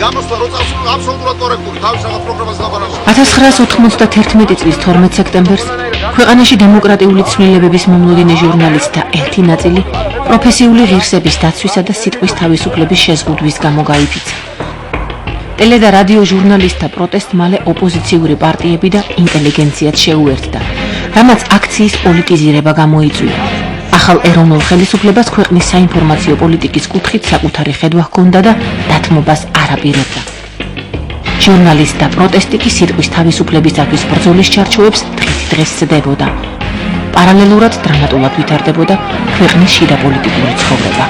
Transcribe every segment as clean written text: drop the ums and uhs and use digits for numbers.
გამოსვლა როცა აბსოლუტურად კორექტული თავის რაღაც პროგრამას ლაპარაკობს. 1991 წლის 12 სექტემბერს ქვეყანაში დემოკრატიული ცვლილებების მომლოდინე ჟურნალისტთა ერთი ნაწილი პროფესიული ღირსების დაცვისა და სიტყვის თავისუფლების შეზღუდვის გამო გაიფიცა. ტელე და რადიო ჟურნალისტთა პროტესტ მალე ოპოზიციური პარტიები და ინტელიგენციაც შეუერთდა, რამაც აქციის პოლიტიზირება გამოიწვია. ახალ ეროვნულ ხელისუფლებას ქვეყნის საინფორმაციო პოლიტიკის კუთხით საკუთარი ხედვა ჰქონდა და დათმობას არ აპირებდა. ჟურნალისტთა პროტესტი კი სიტყვის თავისუფლებისათვის ბრძოლის ჩარჩოებს დღის სდებოდა. პარალელურად დრამატულად ვითარდებოდა ქვეყნის შიდა პოლიტიკური ცხოვრება.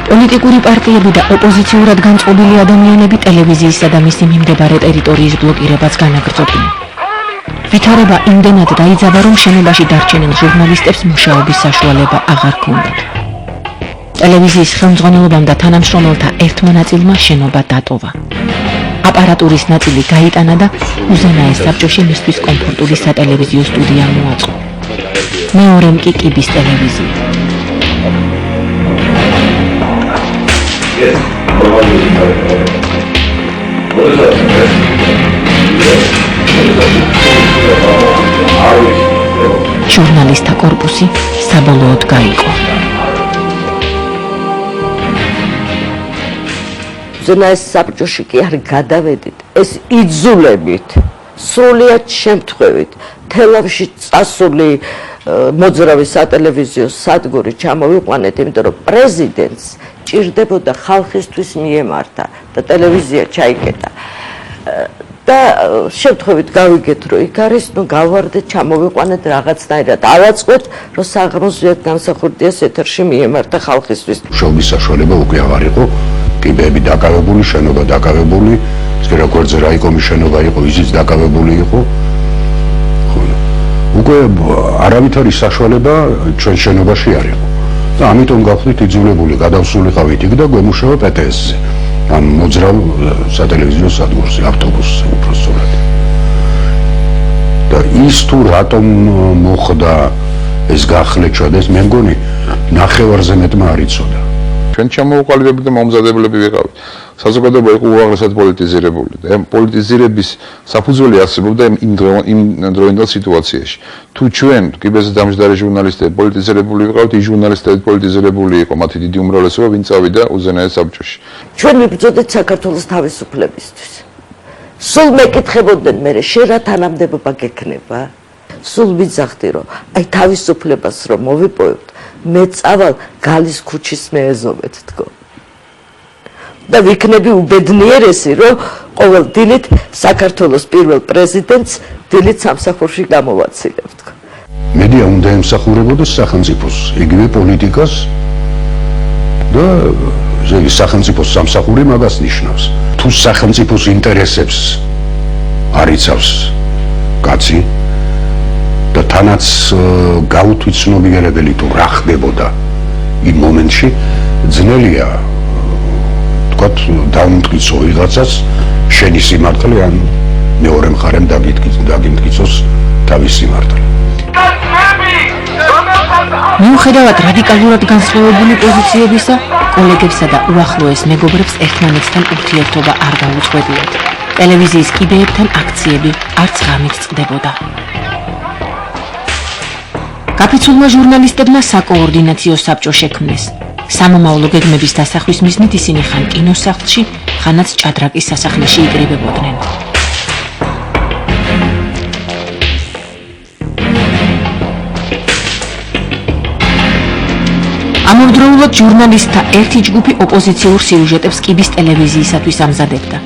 პოლიტიკური პარტიები და ოპოზიციურად განწყობილი ადამიანები ტელევიზიისა და მისი მიმდებარე ტერიტორიის ბლოკირებას განაგრძობდნენ. ვითარება იმდენად დაიძაბა, რომ შენობაში დარჩენილ ჟურნალისტებს მუშაობის საშუალება აღარ ჰქონდათ. ტელევიზიის ხელმძღვანელობამ და თანამშრომელთა ერთმა ნაწილმა შენობა დატოვა. აპარატურის ნაწილი გაიტანა და უზენაეს საბჭოში მისთვის კომფორტული სატელევიზიო სტუდია მოაწყო. მეორემ კი კიბის ტელევიზია. ჟურნალისტთა კორპუსი საბოლოოდ გაიყო. ზენაეს საბჭოში კი არ გადავედით, ეს იძულებით, სრულიად შემთხვევით, თელავში წასული მოძრავი სატელევიზიო სადგური ჩამოვიყვანეთ, იმიტომ რომ პრეზიდენტს ჭირდებოდა ხალხისთვის მიემართა და ტელევიზია ჩაიკეტა. და შემთხვევით გავიგეთ, რომ იქ არის, გავვარდეთ, ჩამოვიყვანეთ რაღაცნაირად, ავაწყოთ, რომ საღამოზვიად განსახურდიას ეთერში მიემართა ხალხისთვის. მუშაობის საშუალება უკვე აღარ იყო, კიბეები დაკავებული, შენობა დაკავებული, სკერაკვერძე რაიკომის შენობა იყო, ისიც დაკავებული იყო. უკვე არავითარი საშუალება ჩვენ შენობაში არ იყო. და ამიტომ გავხდით იძულებული, გადავსულიყავით იქ და გვემუშავა პტს-ზე. ან მოძრავ სატელევიზიო სადგურზე, ავტობუსზე უпроსტად. და ის თუ რატომ მოხდა ეს გახლეჩვა და ეს მე მგონი ნახევარზე მეტმა არ იცოდა. ჩვენ ჩამოუყალიბებდი და მომზადებლები ვიყავით. საზოგადოება იყო უაღრესად პოლიტიზირებული და ამ პოლიტიზირების საფუძველი არსებობდა იმ დროინდელ სიტუაციაში. თუ ჩვენ კიბეზე დამჯდარი ჟურნალისტები პოლიტიზირებული ვიყავით, ის ჟურნალისტები პოლიტიზირებული იყო, მათი დიდი უმრავლესობა, ვინც წავიდა უზენაეს საბჭოში. ჩვენ ვიბრძოდეთ საქართველოს თავისუფლებისთვის. სულ მეკითხებოდნენ მე, შენ რა თანამდებობა გექნება? სულ ვიძახდი, რომ აი თავისუფლებას რომ მოვიპოვებთ, მე წავალ გალის ქუჩის მეეზოვეთ თქო. და ვიქნები უბედნიერესი, რომ ყოველ დილით საქართველოს პირველ პრეზიდენტს დილით სამსახურში გამოვაცილებ თქო. მედია უნდა ემსახურებოდეს სახელმწიფოს, იგივე პოლიტიკას და სახელმწიფოს სამსახური მაგას ნიშნავს. თუ სახელმწიფოს ინტერესებს არ იცავს კაცი და თანაც გაუთვით ცნობიერებელი თუ რა ხდებოდა იმ მომენტში, ძნელია თქვათ დაუმტკიცო ვიღაცას შენი სიმართლე ან მეორე მხარემ დაგიმტკიცოს თავის სიმართლე. მიუხედავად რადიკალურად განსხვავებული პოზიციებისა, კოლეგებსა და უახლოეს მეგობრებს ერთმანეთთან ურთიერთობა არ გაუწყვეტიათ. ტელევიზიის კიბეებთან აქციები არც ღამით წყდებოდა. გაფიცულმა ჟურნალისტებმა საკოორდინაციო საბჭო შექმნეს. სამომავლო გეგმების დასახვის მიზნით ისინი ხან კინოსახლში, ხანაც ჭადრაკის სასახლეში იკრიბებოდნენ. ამავდროულად ჟურნალისტთა ერთი ჯგუფი ოპოზიციურ სიუჟეტებს კიბის ტელევიზიისათვის ამზადებდა.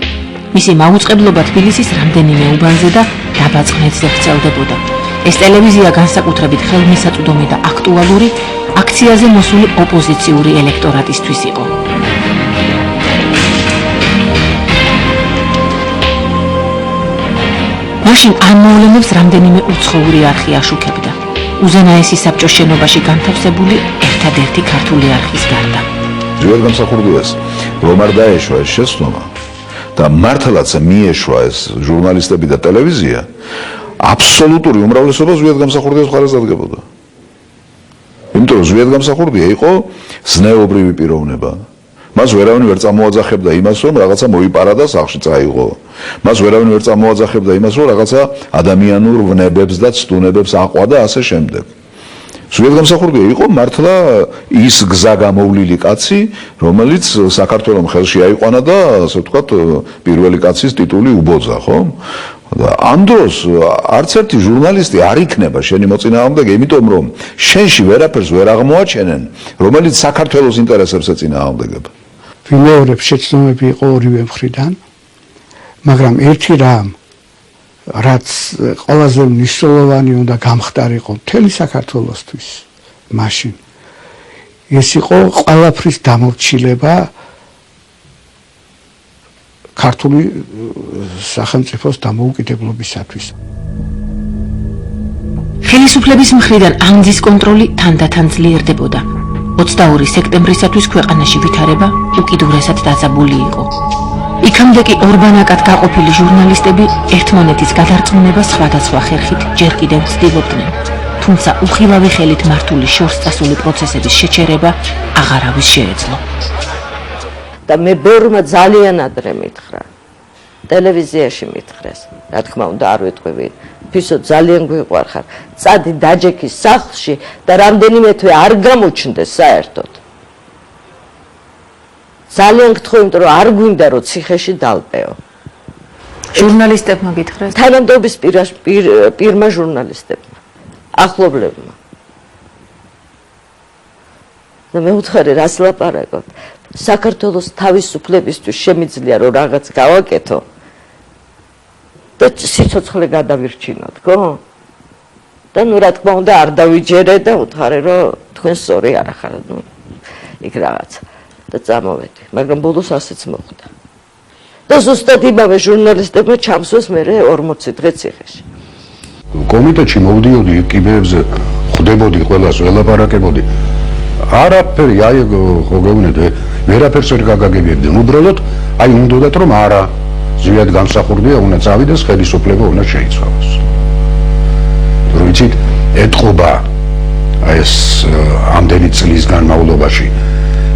მისი მაუწყებლობა თბილისის რამდენიმე უბანზე და დაბაწყნეთზე ვრცელდებოდა. ეს ტელევიზია განსაკუთრებით ხელმისაწვდომი და აქტუალური აქციაზე მოსული ოპოზიციური ელექტორატისთვის იყო. მაშინ ამ მოვლენებს რამდენიმე უცხოური არხი აშუქებდა. უზენაესი საბჭოს შენობაში განთავსებული ერთადერთი ქართული არხის გარდა. ზოგადად გამსახურდია ეს რომ არ დაეშვა ეს შეცდომა და მართლაც მიეშვა ეს ჟურნალისტები და ტელევიზია აბსოლუტური უმრავლესობა ზოგადად გამსახურდიას მხარეს დადგებოდა. იმიტომ რომ ზოგადად გამსახურდია იყო ზნეობრივი პიროვნება. მას ვერავინ ვერ წამოაძახებდა იმას, რომ რაღაცა მოიპარა და სახლში წაიღო. მას ვერავინ ვერ წამოაძახებდა იმას, რომ რაღაცა ადამიანურ ვნებებს და ცდუნებებს აყვა და ასე შემდეგ. ზოგადად გამსახურდია იყო მართლა ის გზა გამოვლილი კაცი, რომელიც საქართველოს ხელში აიყვანა და ასე ვთქვათ, პირველი კაცის ტიტული უბოძა, ხო? და ამ დროს არც ერთი ჟურნალისტი არ იქნება შენი მოწინააღმდეგე, იმიტომ რომ შენში ვერაფერს ვერ აღმოაჩენენ, რომელიც საქართველოს ინტერესებს ეწინააღმდეგება. ვიმეორებ შეცდომები იყო ორივე მხრიდან, მაგრამ ერთი რამ რაც ყველაზე მნიშვნელოვანი უნდა გამხდარიყო მთელი საქართველოსთვის მაშინ ეს იყო ყველაფრის დამორჩილება ქართული სახელმწიფოს დამოუკიდებლობისათვის. ხელისუფლების მხრიდან ამძის კონტროლი თანდათან ძლიერდებოდა. 22 სექტემბრისათვის ქვეყანაში ვითარება უკიდურესად დაძაბული იყო. იქამდე კი ორბანაკად გაყოფილი ჟურნალისტები ერთმანეთის გადარწმუნებას სხვადასხვა ხერხით ჯერ კიდევ ცდილობდნენ. თუმცა უხილავი ხელით მართული შორს წასული პროცესების შეჩერება აღარავის შეეძლო. და მე ბევრმა ძალიან ადრე მითხრა. ტელევიზიაში მითხრეს. რა თქმა უნდა არ ვიტყვი. ფისო ძალიან გვიყვარხარ. წადი დაჯექის სახლში და რამდენიმე თვე არ გამოჩნდეს საერთოდ. ძალიან გთხოვ, იმიტომ რომ არ გვინდა რომ ციხეში დალპეო. ჟურნალისტებმა გითხრეს? თანამდებობის პირმა ჟურნალისტებმა, ახლობლებმა. და მე ვუთხარი, რას ლაპარაკობ? საქართველოს თავისუფლებისთვის შემიძლია რომ რაღაც გავაკეთო და სიცოცხლე გადავირჩინოთ, ხო? და ნუ რა თქმა უნდა არ დავიჯერე და ვუთხარი რომ თქვენ სწორი არ ახართ, ნუ იქ რაღაცა. და წამოვედი, მაგრამ ბოლოს ასეც მოხდა. და ზუსტად იმავე ჟურნალისტებმა ჩამსვეს მერე 40 დღე ციხეში. კომიტეტში მოვდიოდი კიბეებზე, ხვდებოდი ყველას, ველაპარაკებოდი. არაფერი, აი ხო გეუბნები, ვერაფერს ვერ გაგაგებდნენ. უბრალოდ აი უნდათ რომ არა, ზოგადად გამსახურდია უნდა წავიდეს, ხელისუფლება უნდა შეიცვალოს. რომ იცით, ეთყობა აი ეს ამდენი წლის განმავლობაში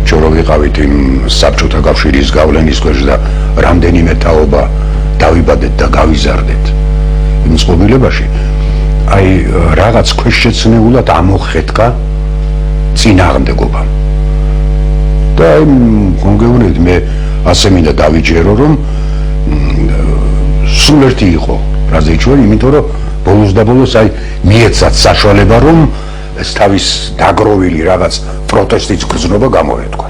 ჩორო ვიყავით იმ საბჭოთა კავშირის გავლენის ქვეშ და რამდენიმე თაობა დავიბადეთ და გავიზარდეთ იმ წყობილებაში აი რაღაც ქვეშეცნეულად ამოხეთკა წინააღმდეგობა და აი გონგეუნეთ მე ასე მინდა დავიჯერო რომ სულ ერთი იყო რაზეჩვენ იმიტომ რომ ბოლოს და ბოლოს აი მიეცათ საშუალება რომ ეს თავის დაგროვილი რაღაც პროტესტის გზნობა გამოეთქვა.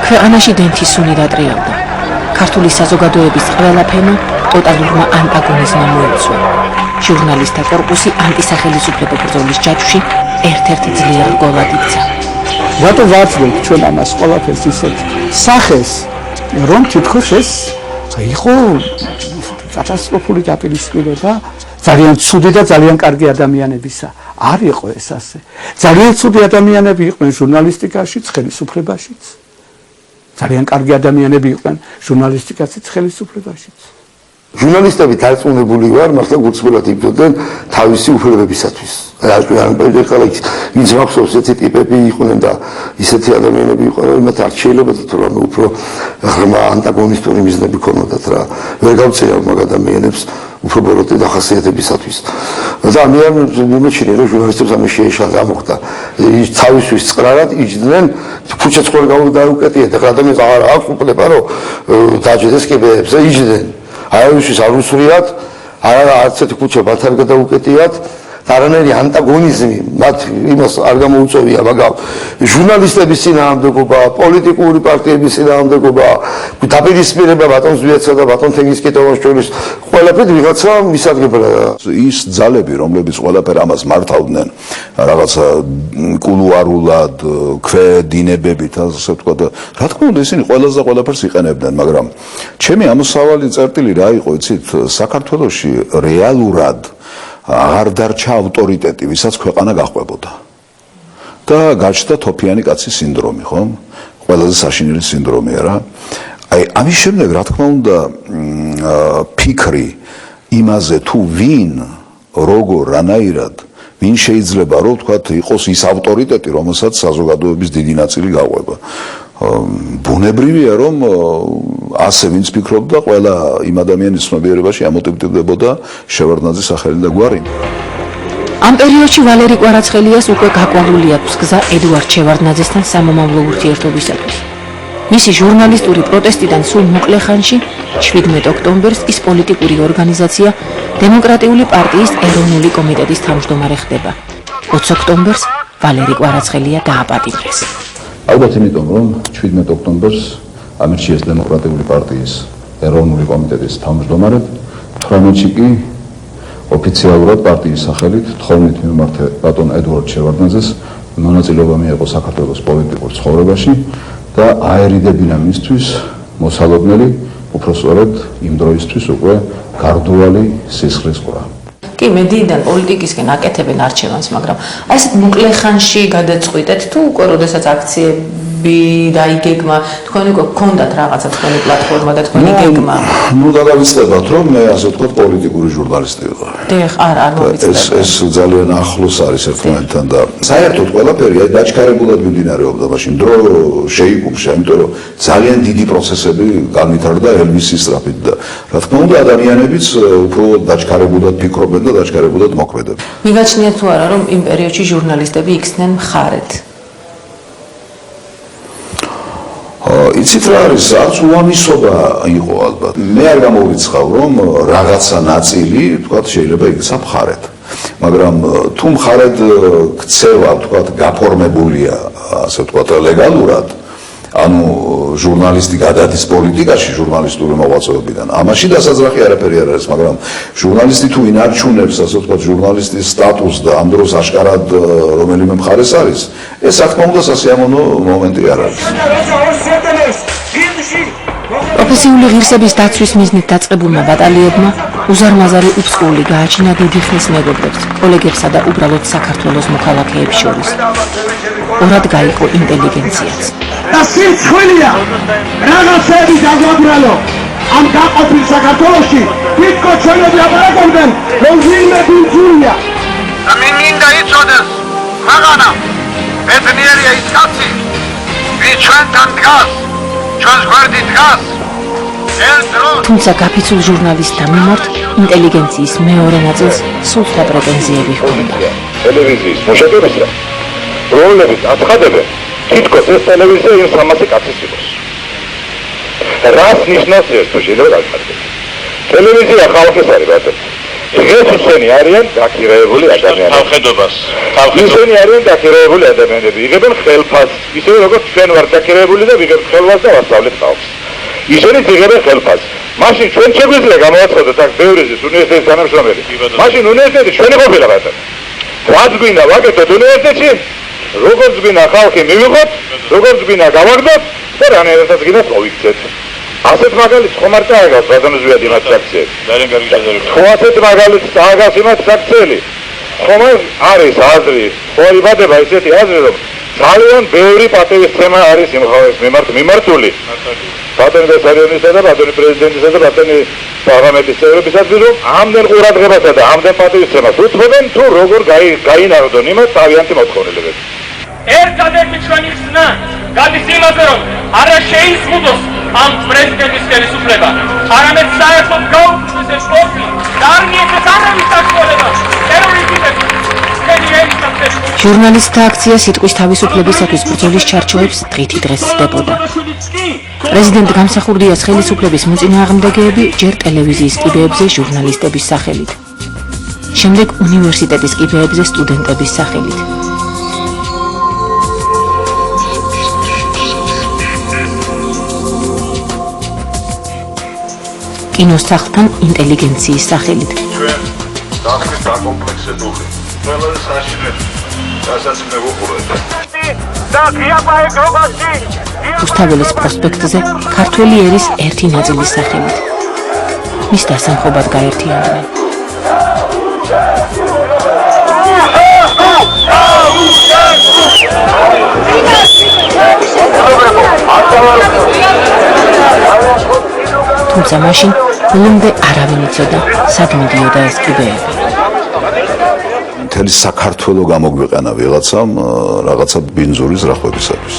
ქვეყანაში დენთის სუნი დატრიალდა. ქართული საზოგადოების ყველა ფენა ტოტალურმა ანტაგონიზმმა მოიცვა. ჟურნალისტთა კორპუსი ანტისახელისუფლებო ბრძოლის ჯაჭვში ერთ-ერთ ძლიერ რგოლად იქცა. რატო ვარწმუნებთ ჩვენ ამას ყველაფერს ისეთ სახეს, რომ თითქოს ეს იყო კატასტროფული დაპირისპირება ძალიან ცუდი და ძალიან კარგი ადამიანებისა. არ იყო ეს ასე. ძალიან ცუდი ადამიანები იყვნენ ჟურნალისტიკაშიც, ხელისუფლებაშიც. ძალიან კარგი ადამიანები იყვნენ ჟურნალისტიკაშიც, ხელისუფლებაშიც. ჟურნალისტები დარწმუნებული ვარ, მართლა გულწრფელად იბრძოდნენ თავისი უფლებებისათვის. რა ხალხი ის მახსოვს ესეთი ტიპები იყვნენ და ისეთი ადამიანები იყვნენ, მათ არ შეიძლება თუ რა უფრო ღრმა ანტაგონისტური მიზნები ქონოდათ რა. ვერ გავწერავ მაგ ადამიანებს უფრო ბოროტე დახასიათებისათვის. და მე არ მიმოჩნია რომ ჟურნალისტებს ამის შეეშალა მოხდა. ის თავისთვის წყრარად იჯდნენ, ქუჩაც ხოლმე გაუკეტიეთ, ახლა ადამიანს აღარ აქვს უფლება რომ დაჯდეს კიბეებზე იჯდნენ. არავისთვის არ უსვრიათ, არც ერთი ქუჩა მათ არ გადაუკეტიათ, არანაირი ანტაგონიზმი მათ იმას არ გამოუწევია, მაგრამ ჟურნალისტების წინააღმდეგობა, პოლიტიკური პარტიების წინააღმდეგობა, დაპირისპირება ბატონ ზვიაცსა და ბატონ თენგიზკიტოვას შორის ყველაფერი ვიღაცა მისადგებლა. ის ძალები, რომლებიც ყველაფერ ამას მართავდნენ, რაღაცა კულუარულად, ქვედინებებით, ასე ვთქვათ, რა თქმა უნდა, ისინი ყველაზე ყველაფერს იყენებდნენ, მაგრამ ჩემი ამოსავალი წერტილი რა იყო, იცით, საქართველოში რეალურად აღარ დარჩა ავტორიტეტი, ვისაც ქვეყანა გაყვებოდა. და გაჩნდა თოფიანი კაცის სინდრომი, ხო? ყველაზე საშინელი სინდრომია რა. აი ამის შემდეგ რა თქმა უნდა ფიქრი იმაზე თუ ვინ როგორ რანაირად ვინ შეიძლება რომ თქვა იყოს ის ავტორიტეტი რომელსაც საზოგადოების დიდი ნაწილი გაყვება ბუნებრივია რომ ასე ვინც ფიქრობდა ყველა იმ ადამიანის ცნობიერებაში ამოტივდებოდა შევარდნაძის სახელი და გვარი ამ პერიოდში ვალერი კვარაცხელიას უკვე გაყვანილი აქვს გზა ედუარდ შევარდნაძესთან სამომავლო ურთიერთობისათვის მისი ჟურნალისტური პროტესტიდან სულ მოკლე ხანში 17 ოქტომბერს ის პოლიტიკური ორგანიზაცია დემოკრატიული პარტიის ეროვნული კომიტეტის თავმჯდომარე ხდება. 20 ოქტომბერს ვალერი კვარაცხელია დააპატიმრეს. ალბათ იმიტომ რომ 17 ოქტომბერს ამერჩიეს დემოკრატიული პარტიის ეროვნული კომიტეტის თავმჯდომარედ 18-ში კი ოფიციალურად პარტიის სახელით 12 მიმართ ბატონ ედუარდ შევარდნაძეს მონაწილეობა მიიღო საქართველოს პოლიტიკურ ცხოვრებაში და აერიდებინა მისთვის მოსალოდნელი უпроსწორად იმ დროისთვის უკვე გარდუალი სისხლის ყრა. კი მედიიდან პოლიტიკისკენ აკეთებენ არჩევანს, მაგრამ აი ესეთ მოკლე ხანში გადაწყვიტეთ თუ უკვე როდესაც აქციები დაიგეგმა, თქვენ უკვე გქონდათ რაღაცა თქვენი პლატფორმა და თქვენი გეგმა. ნუ დავიწყებათ რომ მე ასე ვთქვათ პოლიტიკური ჟურნალისტი ვიყავ. დიახ, არ მოვიწყდეთ. ეს ძალიან ახლოს არის ერთმანეთთან და საერთოდ ყველაფერი აი დაჩქარებულად მიმდინარეობდა მაშინ დრო შეიკუმშა, იმიტომ რომ ძალიან დიდი პროცესები განვითარდა ელვისის სწრაფით და რა თქმა უნდა ადამიანებიც უფრო დაჩქარებულად ფიქრობენ და დაჩქარებულად მოქმედებენ. მიგაჩნიათ თუ არა რომ იმ პერიოდში ჟურნალისტები იქცნენ მხარეთ? იცით რა არის, არც უამისობა იყო ალბათ. მე არ გამოვიცხავ რომ რაღაცა ნაწილი, თქვათ, შეიძლება იქცა მხარეთ. მაგრამ თუ მხარეთ ქცევა, თქვათ, გაფორმებულია, ასე ვთქვათ, ლეგალურად, ანუ ჟურნალისტი გადადის პოლიტიკაში ჟურნალისტური მოღვაწეობიდან. ამაში დასაძრახი არაფერი არ არის, მაგრამ ჟურნალისტი თუ ინარჩუნებს, ასე ვთქვათ, ჟურნალისტის სტატუსს და ამ დროს აშკარად რომელიმე მხარეს არის, ეს რა თქმა უნდა სასიამოვნო მომენტი არ არის. პროფესიული ღირსების დაცვის მიზნით დაწყებულმა ბატალიებმა უზარმაზარი უწყლული გააჩინა დიდი ხნის მეგობრებს, კოლეგებსა და უბრალოდ საქართველოს მოქალაქეებს შორის. ორად გაიყო ინტელიგენციაც. და სიცხვილია რაღაცები დაგვაბრალო ამ გაყოფილ საქართველოში თვითონ ჩვენები აპარაკობდნენ რომ ვინმე ბინძურია და მინდა იცოდეს მაღანა ბედნიერია ის კაცი ვინც ჩვენთან დგას ჩვენს გვერდით დგას თუმცა გაფიცულ ჟურნალისტთა მიმართ ინტელიგენციის მეორე ნაწილს სულთა პრეტენზიები ჰქონდა. ტელევიზიის მუშაკებისა როლებით აცხადებენ თითქოს ეს ტელევიზია იმ 300 კაცის იყოს. რას ნიშნავს ეს თუ შეიძლება გაგხარდეთ? ტელევიზია ხალხის არის ბატონო. დღეს ისინი არიან დაქირავებული ადამიანები. თავხედობას. ისინი არიან დაქირავებული ადამიანები. იღებენ ხელფასს, ისევე როგორც ჩვენ ვართ დაქირავებული და ვიღებთ ხელფასს და ვასწავლეთ ხალხს. ისინი იღებენ ხელფასს. მაშინ ჩვენ შეგვიძლია გამოვაცხადოთ აქ ბევრიზის უნივერსიტეტის თანამშრომელი. მაშინ უნივერსიტეტი ჩვენი ყოფილა ბატონო. რაც გვინდა ვაკეთოთ უნივერსიტეტში, როგორც გვინდა ხალხი მივიღოთ, როგორც გვინდა გავაგდოთ და რანაირადაც გვინდა მოვიქცეთ. ასეთ მაგალითს ხომ არ წააგავს ბატონო ზვიად იმათ საქციელი. ძალიან კარგი შეძლებაა. ხო ასეთ მაგალითს წააგავს იმათ საქციელი. ხომ არის აზრი, ხორიბადება ისეთი აზრი რომ ძალიან ბევრი პატივისცემა არის იმ ხალხის მიმართ მიმართული. ბატონი ბესარიონისა და ბატონი პრეზიდენტისა და ბატონი პარლამენტის წევრებისათვის რომ ამდენ ყურადღებასა და ამდენ პატივისცემას უთმობენ თუ როგორ გაინაროდონ იმათ თავიანთი მოთხოვნილებები. ერთადერთი ჩვენი ხსნა გადის იმაზე რომ არა შეიზღუდოს ამ პრეზიდენტის ხელისუფლება, არამედ საერთოდ გაუქმდეს ეს პოსტი და არ მიეცეს არავის საშუალება ტერორისტებს ჟურნალისტთა აქცია სიტყვის თავისუფლებისათვის ბრძოლის ჩარჩოებს დღითი დღეს სდებოდა. პრეზიდენტ გამსახურდიას ხელისუფლების მოწინააღმდეგეები ჯერ ტელევიზიის კიბეებზე ჟურნალისტების სახელით, შემდეგ უნივერსიტეტის კიბეებზე სტუდენტების სახელით. კინოს სახლთან ინტელიგენციის სახელით. ჩვენ დახმით დაკომპლექსებული ყველაზე საშინელი რასაც მე ვუყურებ და ღიაბაეგრობაში რუსთაველის პროსპექტზე ქართველი ერის ერთი ნაწილის სახელით. მის დასამხობად გაერთიანდნენ. მაშინ ბოლომდე არავინ იცოდა სად მიდიოდა ეს კიბეები. მთელი საქართველო გამოგვიყენა ვიღაცამ რაღაცა ბინძურის რახვებისათვის.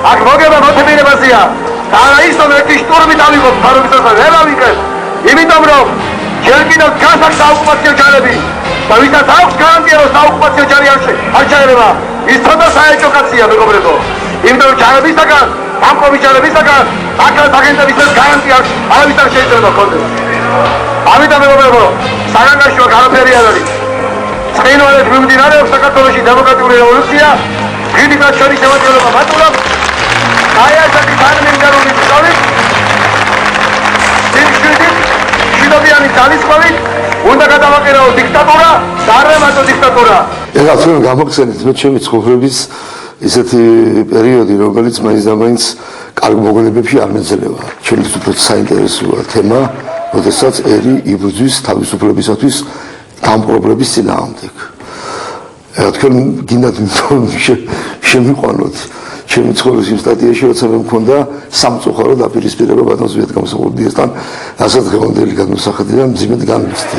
აქ მოგება მოთმინებაზეა და არა ის რომ ერთი შტურმით ავიღოთ ფარობისას ვერ ავიღეთ იმიტომ რომ ჯერ კიდევ გასაგ საოკუპაციო ჯარები და ვისაც აქვს გარანტია რომ საოკუპაციო ჯარი არ ჩაერევა ის თუნდაც საეჭვო კაცია მეგობრებო იმიტომ რომ ჯარებისაგან დამპყრობი ჯარებისაგან აკრად აგენტების გარანტია არავის არ შეიძლება ქონდეს ამიტომ მეგობრებო საგანგაშოა გარაფერი არ არის წინვალეთ მიმდინარეობს საქართველოში დემოკრატიული რევოლუცია კრიტიკას შორის შემოწმება მატულობ აი ასეთი პარლამენტარული ძალით შიდობიანი ძალისხმევით უნდა გადავაყენო დიქტატურა და არ მარტო დიქტატურა ეხლა თქვენ გამოგხსენეთ მე ჩემი ცხოვრების ესეთი პერიოდი რომელიც მაინც და მაინც კარგ მოგონებებში არ მეძლევა ჩემთვის უფრო საინტერესოა თემა როდესაც ერი იბრძვის თავისუფლებისათვის დამპყრობლების წინააღმდეგ ეხლა თქვენ გინდათ შემიყვანოთ ჩემი ცხოვრების იმ სტატიაში როცა მე მქონდა სამწუხარო დაპირისპირება ბატონ ზვიად გამოსახურდიასთან რასაც დღევანდელი გადმოსახედი და მძიმედ განვიცდი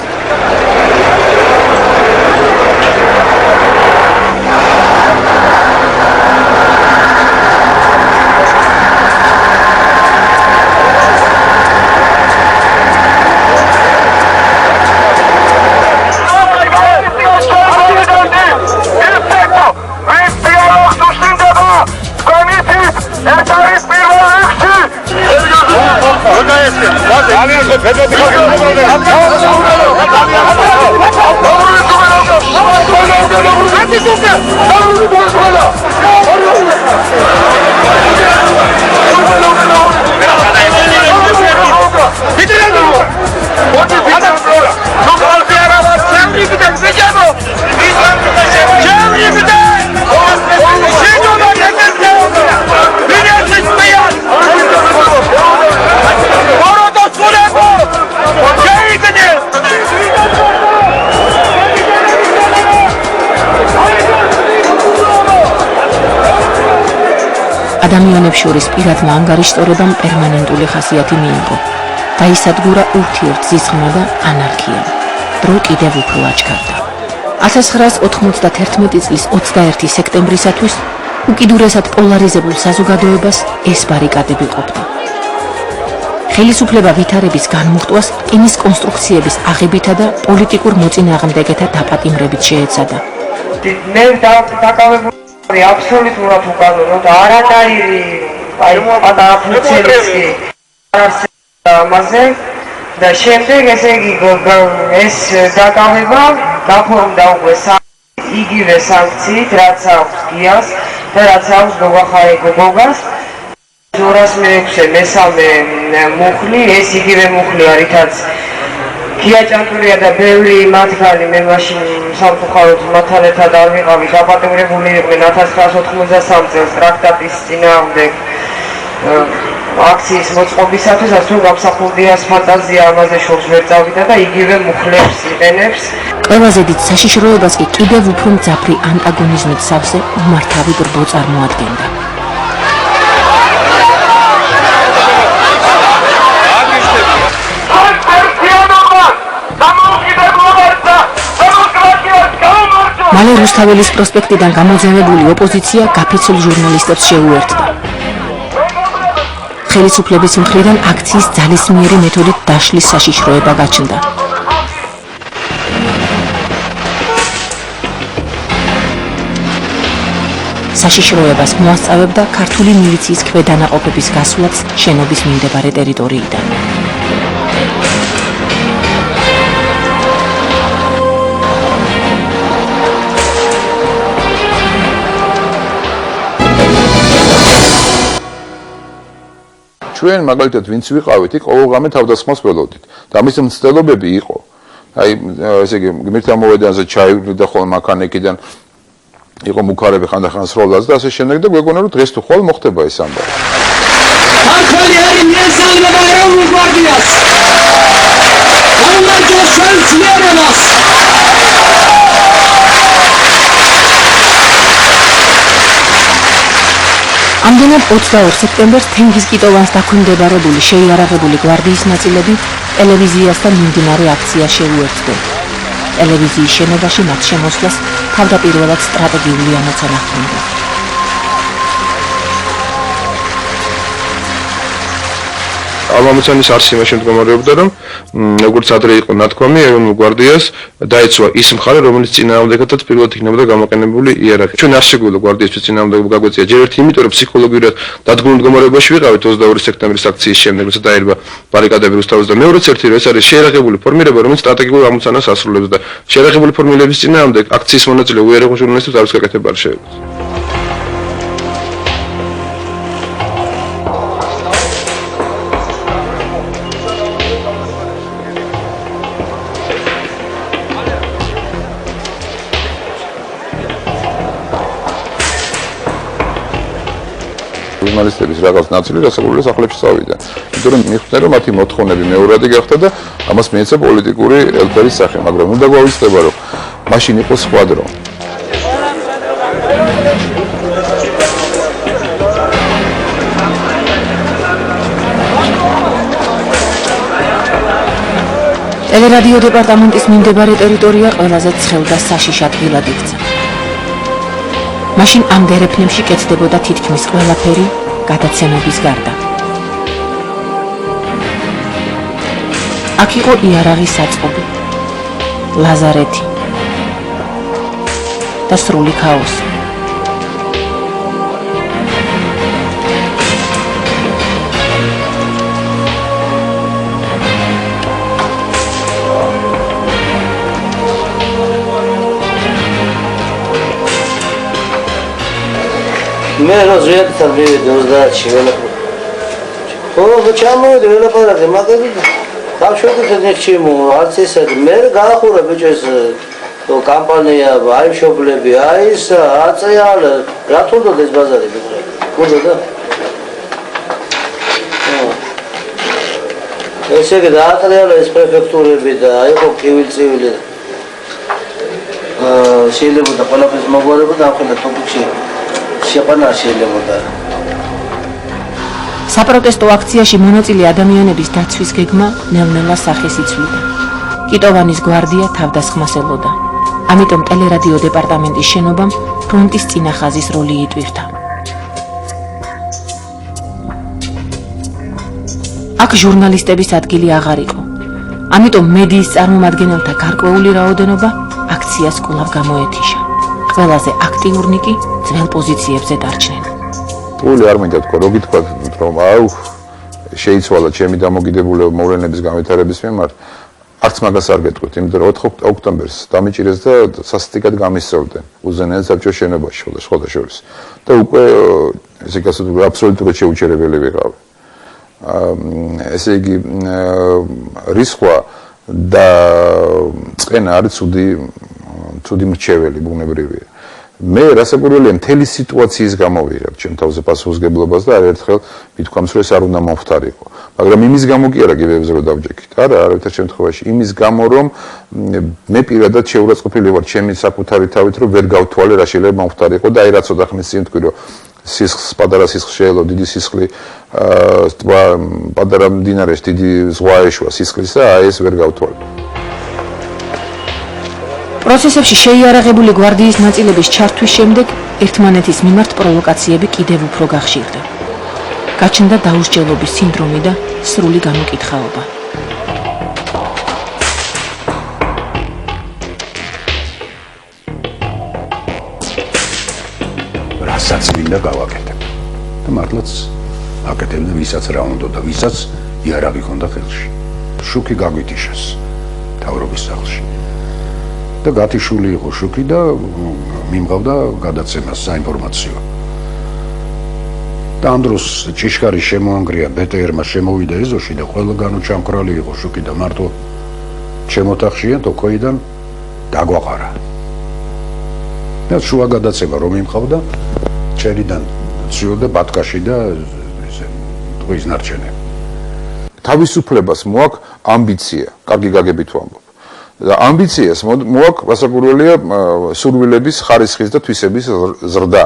ადამიანებს შორის პირადმა ანგარიშტორებამ პერმანენტული ხასიათი მიიღო. დაისადგურა ურთიერთზისხმა და ანარქია. დრო კიდევ უფრო აჩქარდა. 1991 წლის 21 სექტემბრისათვის უკიდურესად პოლარიზებულ საზოგადოებას ეს ბარიკადები ყოფდა. ხელისუფლება ვითარების განმუხტვას ტინის კონსტრუქციების აღებითა და პოლიტიკურ მოწინააღმდეგეთა დაპატიმრებით შეეცადა. მე დაკავებული აბსოლუტურად უკანონო და არანაირი პატარა ფუნქციები ამაზე და შემდეგ ესე იგი ეს დაკავება გაფორმდა უკვე იგივე სანქციით რაც აქვს გიას და რაც აქვს გოგას 206-ე მესამე მუხლი ეს იგივე მუხლი არითაც გიაჭანტურია და ბევრი მათგანი მე მაშინ სამწუხაროდ მათთან ერთად არ ვიყავი დაპატიმრებული იყვნენ 1993 წელს ტრაქტატის წინააღმდეგ აქციის მოწყობისათვის თუ გამსახურდიას ფანტაზია ამაზე შორს ვერ წავიდა და იგივე მუხლებს იყენებს ყველაზე დიდ საშიშროებას კი კიდევ უფრო მძაფრი ანტაგონიზმით სავსე უმართავი ბრბო წარმოადგენდა. მალე რუსთაველის პროსპექტიდან გამოძევებული ოპოზიცია გაფიცულ ჟურნალისტებს შეუერთდა. ხელისუფლების მხრიდან აქციის ძალისმიერი მეთოდით დაშლის საშიშროება გაჩნდა. საშიშროებას მოასწავებდა ქართული მილიციის ქვედანაყოფების გასვლაც შენობის მიმდებარე ტერიტორიიდან. ჩვენ მაგალითად ვინც ვიყავით, იქ ყოველგვარი თავდასხმას ველოდით. და მის მცდელობები იყო. აი ესე იგი გმირთა მოედანზე ჩაივლიდა ხოლმე მანქანიდან იყო მუქარები ხანდახან სროლას და ასე შემდეგ და გვეგონა რომ დღეს თუ ხოლმე მოხდება ეს ამბავი. მართალი არის მიესალმება ეროვნულ გვარდიას. გამარჯვოს ჩვენს ძლიერებას. ამდენად 22 სექტემბერს თენგიზკიტოვანს დაქვემდებარებული შეიარაღებული გვარდიის ნაწილები ტელევიზიასთან მიმდინარე აქციას შეუერთდნენ. ტელევიზიის შენობაში მათ შემოსვლას თავდაპირველად სტრატეგიული ამოცანა ჰქონდა. ამომცანის არსი იმაში მდგომარეობდა, რომ როგორც ადრე იყო ნათქვამი, ეროვნულ გვარდიას დაეცვა ის მხარე, რომელიც წინააღმდეგადაც პირველად იქნებოდა გამოყენებული იერარქია. ჩვენ არ შეგვიძლია გვარდიისთვის წინააღმდეგობა გაგვეწია. ჯერ ერთი იმიტომ, რომ ფსიქოლოგიურად დადგმულ მდგომარეობაში ვიყავით 22 სექტემბრის აქციის შემდეგ, როცა დაერბა ბარიკადები რუსთავის და მეორეც ერთი, რომ ეს არის შეიარაღებული ფორმირება, რომელიც სტრატეგიულ ამოცანას ასრულებს და შეიარაღებული ფორმირების წინააღმდეგ აქციის მონაწილე უიარაღო ჟურნალისტებს არის გაკეთება არ შეუძლია. ჟურნალისტების რაღაც ნაწილი დასავლური სახლებში წავიდა. იმიტომ რომ მიხვდნენ რომ მათი მოთხოვნები მეორადი გახდა და ამას მიეცა პოლიტიკური ელფერის სახე, მაგრამ უნდა გვავიწყდება რომ მაშინ იყო სხვა დრო. ტელერადიო დეპარტამენტის მიმდებარე ტერიტორია ყველაზე ცხელ და საშიშ ადგილად იქცა. მაშინ ამ დერეფნებში კეთდებოდა თითქმის ყველაფერი გადაცემების გარდა. აქ იყო იარაღის საწყობი, ლაზარეთი და სრული ქაოსი. მე როზიათთან მივედი 30-ში ველაპარაკე. ხო, ჩამოვედი ველაპარაკე, მაგრამ დავშვებდი ნექჩიმო, არც ისეთი. მე გაახურა ბიჭოს კამპანია, აი მშობლები, აი ის აწეალა, რა თუნდოდა ეს ბაზარი ბიჭო. გუნდა? ესე იგი დაატრიალა ეს პრეფექტურები და აიყო კივილ-წივილი. შეიძლება და ყველაფერს მოგვარებოდა ამ ხელა ტოპიკში. შეყვანა შეიძლებოდა. საპროტესტო აქციაში მონაწილე ადამიანების დაცვის გეგმა ნელ-ნელა სახეს იცვლიდა. კიტოვანის გვარდია თავდასხმას ელოდა. ამიტომ ტელერადიო დეპარტამენტის შენობამ ფრონტის წინახაზის როლი იტვირთა. აქ ჟურნალისტების ადგილი აღარ იყო. ამიტომ მედიის წარმომადგენელთა გარკვეული რაოდენობა აქციას კვლავ გამოეთიშა. ყველაზე აქტიურნი კი ძველ პოზიციებზე დარჩნენ. სულ არ მინდა თქვა, რო გითხრათ, რომ აუ შეიცვალა ჩემი დამოკიდებულება მოვლენების განვითარების მიმართ, არც მაგას არ გეტყვით, იმიტომ რომ 4 ოქტომბერს დამიჭირეს და სასტიკად გამისწორდნენ უზენაეს საბჭოს შენობაში ხოლმე შორის. და უკვე ესე იგი აბსოლუტურად შეუჩერებელი ვიყავ. ესე იგი რისხვა და წყენა არის ცუდი მრჩეველი ბუნებრივია. მე რასაკვირველია მთელი სიტუაციის გამო ვიღებ ჩემ თავზე პასუხისგებლობას და არაერთხელ მithქვამს რომ ეს არ უნდა მომხდარიყო. მაგრამ იმის გამო კი არა გიბებზე რომ დავჯექით. არა, არავითარ შემთხვევაში იმის გამო რომ მე პირადად შეურაცხყოფილი ვარ ჩემი საკუთარი თავით რომ ვერ გავთვალე რა შეიძლება მომხდარიყო და აი რა ცოტა ხნის წინ თქვი რომ სისხლს პატარა სისხლი შეელო დიდი სისხლი თვა პატარა მდინარეს დიდი ზღვა ეშვა სისხლისა აი ეს ვერ გავთვალე. პროცესებში შეიარაღებული გვარდიის ნაწილების ჩართვის შემდეგ ერთმანეთის მიმართ პროვოკაციები კიდევ უფრო გახშირდა. გაჩნდა დაუსჯელობის სინდრომი და სრული გამოკითხაობა. რასაც მინდა გავაკეთებ. და მართლაც აკეთებდა ვისაც რა უნდა და ვისაც იარაღი ჰქონდა ხელში. შუქი გაგვითიშეს თავრობის სახლში. და გათიშული იყო შუქი და მიმღავდა გადაცემას საინფორმაციო. და ამ დროს ჭიშკარი შემოანგრია ბეტერმა შემოვიდა ეზოში და ყველა განუჩამქრალი იყო შუქი და მარტო ჩემოთახშია თოქოიდან დაგვაყარა. და შუა გადაცემა რომ იმყავდა ჩერიდან ცივდა ბათკაში და ესე დღის ნარჩენები. თავისუფლებას მოაქვს ამბიცია, კარგი გაგებით ვამბობ. და ამბიციას მოაქვს გასაგურველია სურვილების ხარისხის და თვისების ზრდა.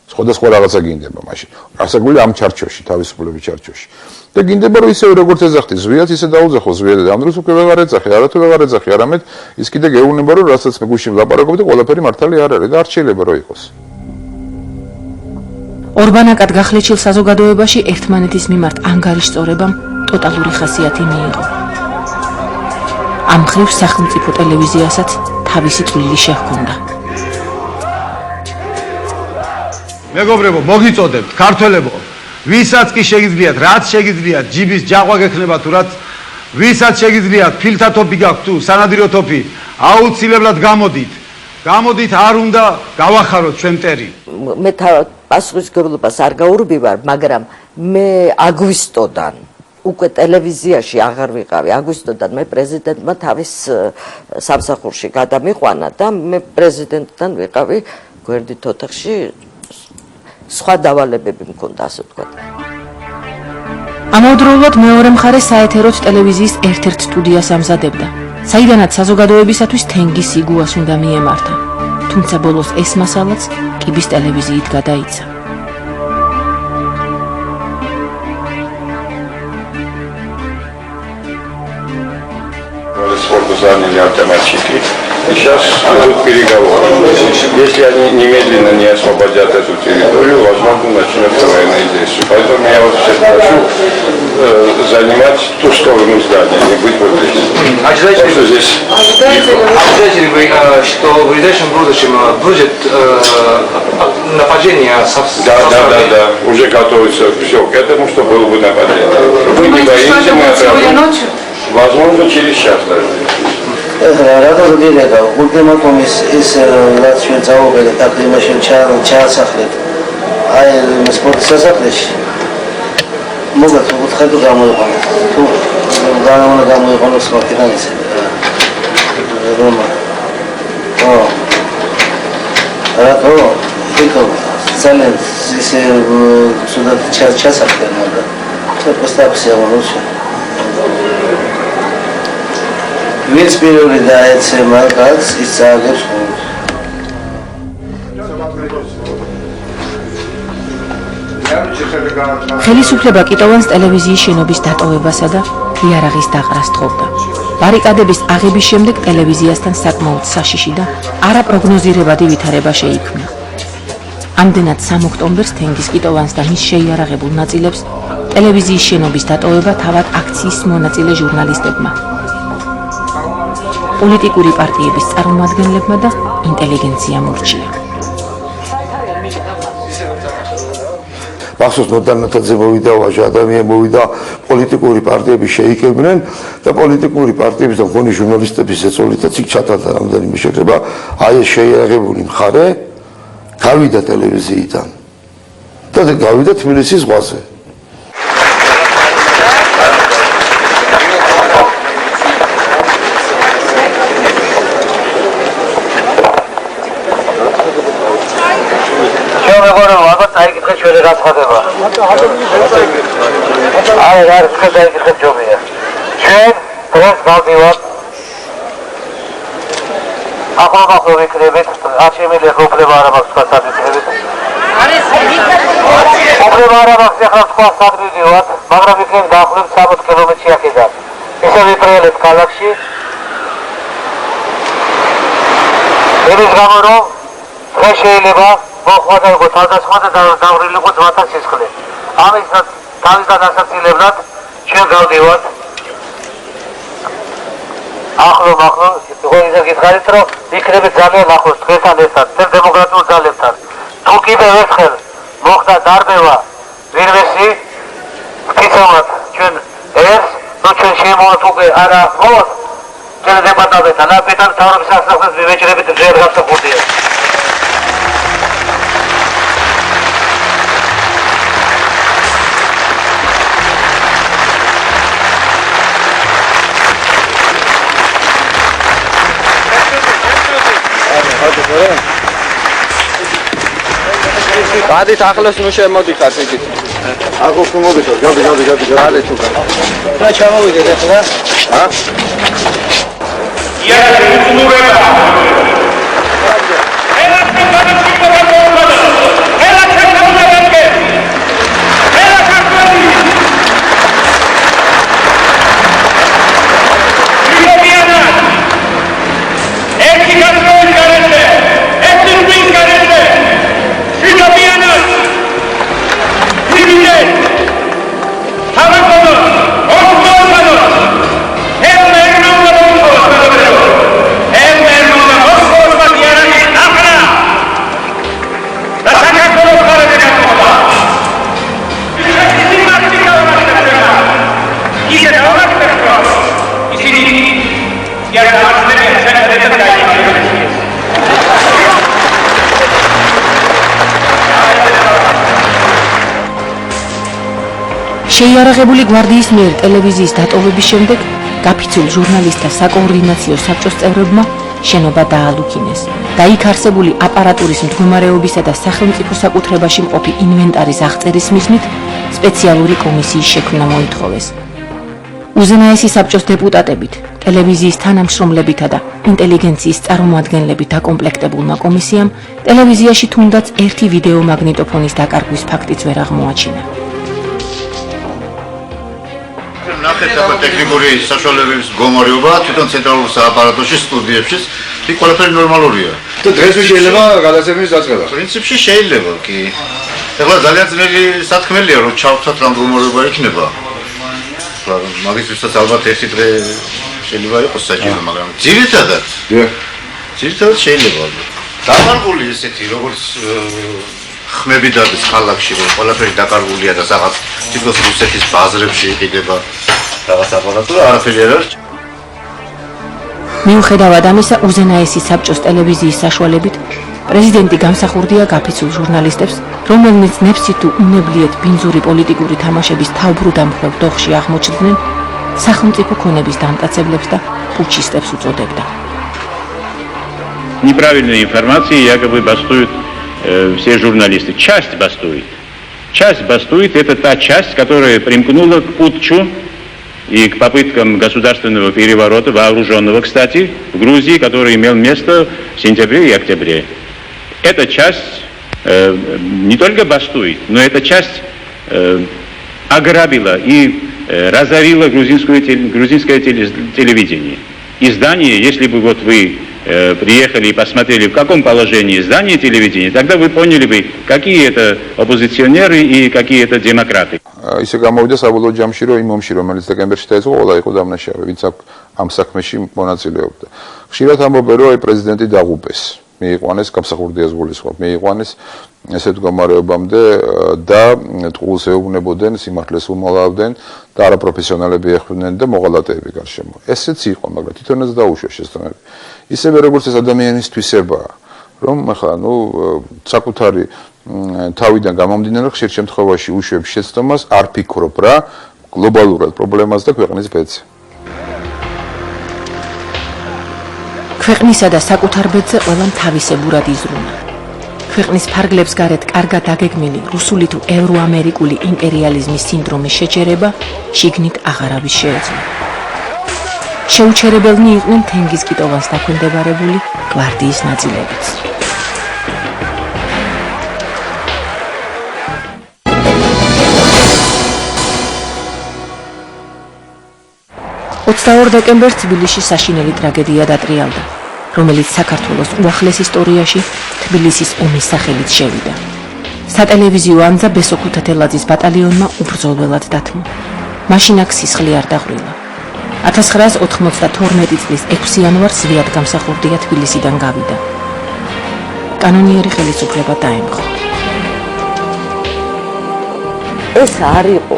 სხვადასხვა რაღაცა გინდება მაშინ. გასაგურველი ამ ჩარჩოში, თავისუფლების ჩარჩოში. და გინდება რომ ისევე როგორც ეძახდი ზვიად, ისე დაუძახო ზვიად და ამ დროს უკვე ვეღარ ეძახი, არათუ ვეღარ ეძახი, არამედ ის კიდე გეუბნება რომ რასაც მე გუშინ ვლაპარაკობდი, ყველაფერი მართალი არ არის და არ შეიძლება რომ იყოს. ორბანაკად გახლეჩილ საზოგადოებაში ერთმანეთის მიმართ ანგარიშწორებამ ტოტალური ხასიათი მიიღო. ამ მხრივ სახელმწიფო ტელევიზიასაც თავისი წვლილი შეჰქონდა. მეგობრებო, მოგიწოდებთ, ქართველებო, ვისაც კი შეგიძლიათ, რაც შეგიძლიათ, ჯიბის ჯაყვა გექნება თუ რაც, ვისაც შეგიძლიათ, ფილთა თოფი გაქვთ თუ სანადირო თოფი, აუცილებლად გამოდით. გამოდით, არ უნდა გავახაროთ ჩვენ მტერი. მე პასუხისმგებლობას არ გაურბივარ, მაგრამ მე აგვისტოდან უკვე ტელევიზიაში აღარ ვიყავი. აგვისტოდან მე პრეზიდენტმა თავის სამსახურში გადამიყვანა და მე პრეზიდენტთან ვიყავი გვერდით ოთახში. სხვა დავალებები მქონდა, ასე ვთქვათ. ამავდროულად მეორე მხარე საეთეროთ ტელევიზიის ერთ-ერთ სტუდიას ამზადებდა, საიდანაც საზოგადოებისათვის თენგის სიგუას უნდა მიემართა. თუმცა ბოლოს ეს მასალაც კიბის ტელევიზიით გადაიცა. Заняли автоматчики. И сейчас идут переговоры. Если они немедленно не освободят эту территорию, возможно, начнется военные действия. Поэтому я вас всех прошу занимать ту сторону здания, не быть вот здесь. Ожидаете ли вы, что в ближайшем будущем будет нападение со Да. Уже готовится все к этому, что было бы нападение. Вы не боитесь, мы отправим. Возможно, через час даже. რატო გიდედა ულტიმატუმის ის რაც ჩვენ წავუყენეთ აქ იმაში ჩაასახლეთ აი სპორტის სასახლეში მოგეთ უთხე თუ გამოიყვანოთ თუ გამოიყვანოს მართლაც ისე რომ რატო იქ ძალიან ისე სულად ჩაასახლეთ მაგრამ პროსტაფსია მონოჩა ვინც პირველი დაეცემა კაცს ის წააგებს ხუნს. ხელისუფლება კიტოვანს ტელევიზიის შენობის დატოვებასა და იარაღის დაყრას თხოვდა. ბარიკადების აღების შემდეგ ტელევიზიასთან საკმაოდ საშიში და არაპროგნოზირებადი ვითარება შეიქმნა. ამდენად 3 ოქტომბერს თენგიზ კიტოვანს და მის შეიარაღებულ ნაწილებს ტელევიზიის შენობის დატოვება თავად აქციის მონაწილე ჟურნალისტებმა, პოლიტიკური პარტიების წარმომადგენლებმა და ინტელიგენციამ ურჩია. მახსოვს ნოდანათაძე მოვიდა, ვაჟა ადამიანი მოვიდა, პოლიტიკური პარტიები შეიკებნენ და პოლიტიკური პარტიების და მქონე ჟურნალისტების ეწოლითაც იქ ჩატარდა რამდენიმე შეკრება, აი ეს შეიარაღებული მხარე გავიდა ტელევიზიიდან და გავიდა თბილისის ზღვაზე. აიკითხეთ ჩვენი განცხადება. აი რა გაიკითხეთ ჯობია. ჩვენ დღეს გავდივართ ახალგაზრდა ვიქნებით, არ შემიძლია უფლება არ მაქვს თქვა სადმით. უფლება არ მაქვს ახლა თქვა სადმით, მაგრამ ვიქნებით დაახლოებით 60 კილომეტრი აქედან. ისე ვიტრიალეთ ქალაქში. იმის გამო რომ დღეს შეიძლება მოხვედრილიყო თავდასხმა და დავრილიყო ძმათა სისხლი. ამისაც თავისთან ასაცილებლად ჩვენ გავდივართ. ახლო თქვენ გითხარით რომ ვიქნებით ძალიან ახლოს თქვენთან ერთად, თემ დემოკრატიულ ძალებთან. თუ კიდევ ერთხელ მოხდა დარბევა ვინმესი ფიცამად ჩვენ ეს რო ჩვენ შემოვათ უკვე არა მოვათ ჩვენ დეპარტამენტთან აპეთან თავრობის სასახლეს მივეჭრებით ძერ გასახურდია. გადით ახლოს ნუ შემოდიხართ იქით. ახლოს ნუ მოდიხარ, გადი. გადით თუ. რა ჩამოვიდეთ ახლა? ჰა? შეიარაღებული გვარდიის მიერ ტელევიზიის დატოვების შემდეგ გაფიცულ ჟურნალისტთა საკოორდინაციო საბჭოს წევრებმა შენობა დაალუქინეს და იქ არსებული აპარატურის მდგომარეობისა და სახელმწიფო საკუთრებაში მყოფი ინვენტარის აღწერის მიზნით სპეციალური კომისიის შექმნა მოითხოვეს. უზენაესი საბჭოს დეპუტატებით, ტელევიზიის თანამშრომლებითა და ინტელიგენციის წარმომადგენლებით დაკომპლექტებულმა კომისიამ ტელევიზიაში თუნდაც ერთი ვიდეო მაგნიტოფონის დაკარგვის ფაქტიც ვერ აღმოაჩინა. ნახეთ ახლა ტექნიკური საშუალებების მდგომარეობა თვითონ ცენტრალურ სააპარატოში სტუდიებში იქ ყველაფერი ნორმალურია. და დღეს შეიძლება გადაცემის დაწყება? პრინციპში შეიძლება კი. ახლა ძალიან ძნელი სათქმელია რომ ჩავთვათ რა მდგომარეობა იქნება. მაგის ვისაც ალბათ ერთი დღე შეიძლება იყოს საჭირო, მაგრამ ძირითადად შეიძლება. დაკარგული ესეთი როგორც ხმები დადის ქალაქში რომ ყველაფერი დაკარგულია და რაღაც თითქოს რუსეთის ბაზრებში იყიდება რაღაც აპარატურა, არაფერი არ არის. მიუხედავად ამისა, უზენაესი საბჭოს ტელევიზიის საშუალებით პრეზიდენტი გამსახურდია გაფიცულ ჟურნალისტებს, რომელნიც ნებსით თუ უნებლიეთ ბინძური პოლიტიკური თამაშების თავბრუდამხვევ დოხში აღმოჩნდნენ, სახელმწიფო ქონების დამტაცებლებს და პუჩისტებს უწოდებდა. Неправильной информации якобы бастуют все журналисты. Часть бастует. Часть бастует, это та часть, которая примкнула к путчу и к попыткам государственного переворота, вооруженного, кстати, в Грузии, который имел место в сентябре и октябре. Эта часть не только бастует, но эта часть ограбила и разорила грузинское телевидение. Издание, если бы вот вы приехали и посмотрели, в каком положении издание телевидения, тогда вы поняли бы, какие это оппозиционеры и какие это демократы. ისე გამოვიდა საბოლოო ჯამში, რომ იმ ომში, რომელიც დეკემბერში დაიწყო, ყველა იყო დამნაშავე, ვინც ამ საქმეში მონაწილეობდა. ხშირად ამბობენ, რომ პრეზიდენტი დაღუპეს, მიიყვანეს გამსახურდიას გულისხმობ, მიიყვანეს ესეთ მდგომარეობამდე და ტყუილს ეუბნებოდნენ, სიმართლეს უმალავდნენ და არაპროფესიონალები ეხმდნენ და მოღალატეები გარშემო. ესეც იყო, მაგრამ თვითონაც დაუშვა შესაბამები. ისევე როგორც ეს ადამიანისთვისებაა, რომ ახლა საკუთარი თავიდან გამომდინარე ხშირ შემთხვევაში უშვებს შეცდომას, არ ფიქრობ რა გლობალურად პრობლემას და ქვეყნის ბედს. ქვეყნისა და საკუთარ ბედზე ყველამ თავისებურად იზრუნა. ქვეყნის ფარგლებს გარეთ კარგად აგეგმილი რუსული თუ ევროამერიკული იმპერიალიზმის სინდრომის შეჩერება შიგნით აღარავის შეეძლო. შეუჩერებელნი იყვნენ თენგიზ კიტოვანს დაქვემდებარებული გვარდიის ნაწილებიც. დეკემბერს თბილისში საშინელი ტრაგედია დატრიალდა, რომელიც საქართველოს უახლეს ისტორიაში თბილისის ომის სახელით შევიდა. სატელევიზიო ანძა ბესო ქუთათელაძის ბატალიონმა უბრძოლველად დათმო. მაშინ აქ სისხლი არ დაღვრილა. 1992 წლის 6 იანვარს ზვიად გამსახურდია თბილისიდან გავიდა. კანონიერი ხელისუფლება დაემხო. ეს არ იყო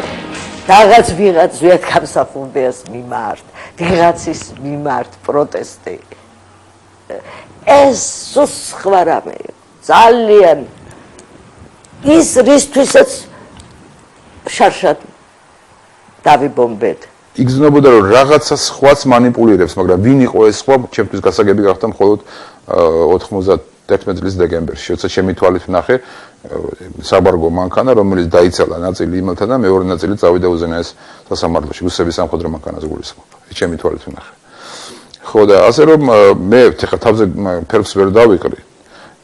რაღაც ვიღაც ზვიად გამსახურდიას მიმართ, ვიღაცის მიმართ პროტესტი. ეს სხვა რამე ძალიან ის რისთვისაც შარშად დავიბომბეთ. იგრძნობოდა რომ რაღაცა სხვაც მანიპულირებს, მაგრამ ვინ იყო ეს სხვა, ჩემთვის გასაგები გახდა მხოლოდ 11 წლის დეკემბერში, როცა ჩემი თვალით ვნახე საბარგო მანქანა, რომელიც დაიცალა ნაწილი იმელთა და მეორე ნაწილი წავიდა უზენაეს სასამართლოში, რუსების სამხედრო მანქანას გულისხმობ. ჩემი თვალით ვნახე. ხო და ასე რომ მე ხა თავზე ფერფს ვერ დავიყრი.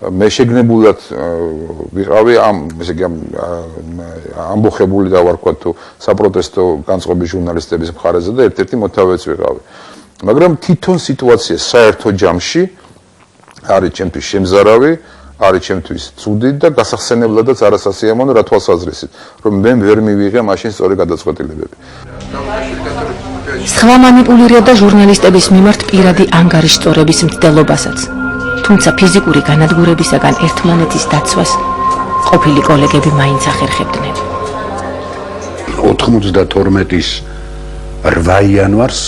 მე შეგნებულად ვიყავი ამ ესე იგი ამბოხებული და ვარქვათ თუ საპროტესტო განწყობის ჟურნალისტების მხარეზე და ერთ-ერთი მოთავეც ვიყავი. მაგრამ თვითონ სიტუაცია საერთო ჯამში არის ჩემთვის შემზარავი, არის ჩემთვის ცუდი და გასახსენებლადაც არასასიამოვნო რა თვალსაზრისით, რომ მე ვერ მივიღე მაშინ სწორი გადაწყვეტილებები. სხვა მანიპულირებდა ჟურნალისტების მიმართ პირადი ანგარიშწორების მცდელობასაც. თუმცა ფიზიკური განადგურებისაგან ერთმანეთის დაცვას ყოფილი კოლეგები მაინც ახერხებდნენ. 92-ის 8 იანვარს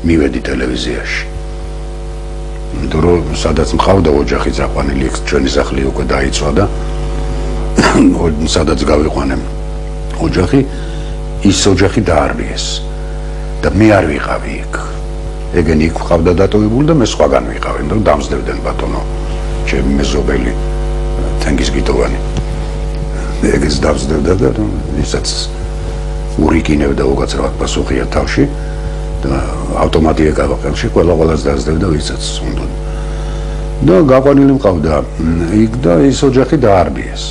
მივედი ტელევიზიაში. დრო სადაც მყავდა ოჯახი წაყვანილი, ჩვენი სახლი უკვე დაიწვა და სადაც გავიყვანე ოჯახი, ის ოჯახი დაარბიეს და მე არ ვიყავი იქ. ეგენი იქ ყავდა დატოვებული და მე სხვაგან ვიყავი, მაგრამ დამსდებდნენ ბატონო, ჩემი მეზობელი თენგიზგიტოვანი. ეგეც დამსდებდა და ისაც ურიკინებდა უკაცრავად პასუხია თავში და ავტომატი ეკავა ხელში, ყველას დაძდებდა ვისაც უნდა. და გაყვანილი მყავდა იქ და ის ოჯახი დაარბიეს.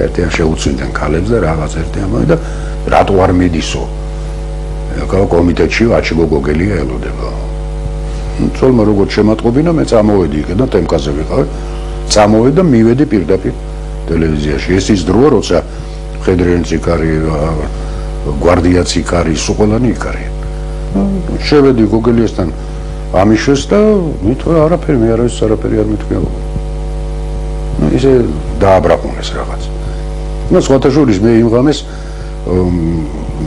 ერთიან შეუწვინდნენ ქალებს და რაღაც ერთიან და რატო არ მიდისო? კომიტეტში აჩიგო გოგელია ელოდება. წოლმა როგორც შემატყობინა, მე წამოვედი იქ და ტემკაზე ვიყავი. წამოვედი და მივედი პირდაპირ ტელევიზიაში. ეს ის დროა, როცა ხედრიანი ციკარი, გვარდია ციკარი, სუყოლანი იქ არიან. შევედი გოგელიასთან ამიშვეს და მithვა არაფერი, მე არავის არაფერი არ მithქვია. ისე დააბრაყუნეს რაღაც. და სხვათა შორის მე იმ ღამეს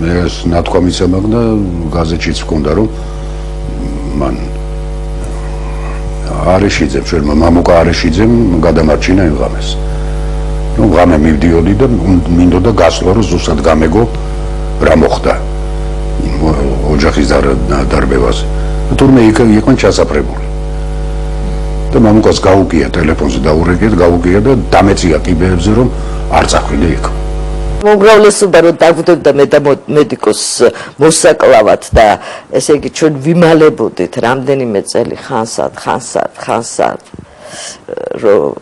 მე ნათქვამისა მაგდა გაზეთშიც ვქონდა რომ მან არეშიძემ შერმა მამუკა არეშიძემ გადამარჩინა იმ ღამეს. ნუ ღამე მივდიოდი და მინდოდა გასვლა რომ ზუსტად გამეგო რა მოხდა ოჯახის დარბევაზე. თურმე იქ იყვნენ ჩასაფრებული. და მამუკას გაუგია ტელეფონზე დაურეკეთ, გაუგია და დამეწია კიბეებზე რომ არ წახვიდე იქ. მომრავლესობა რომ დაგვდებდა მე და მედიკოს მოსაკლავად და ესე იგი ჩვენ ვიმალებოდით რამდენიმე წელი ხანსად რომ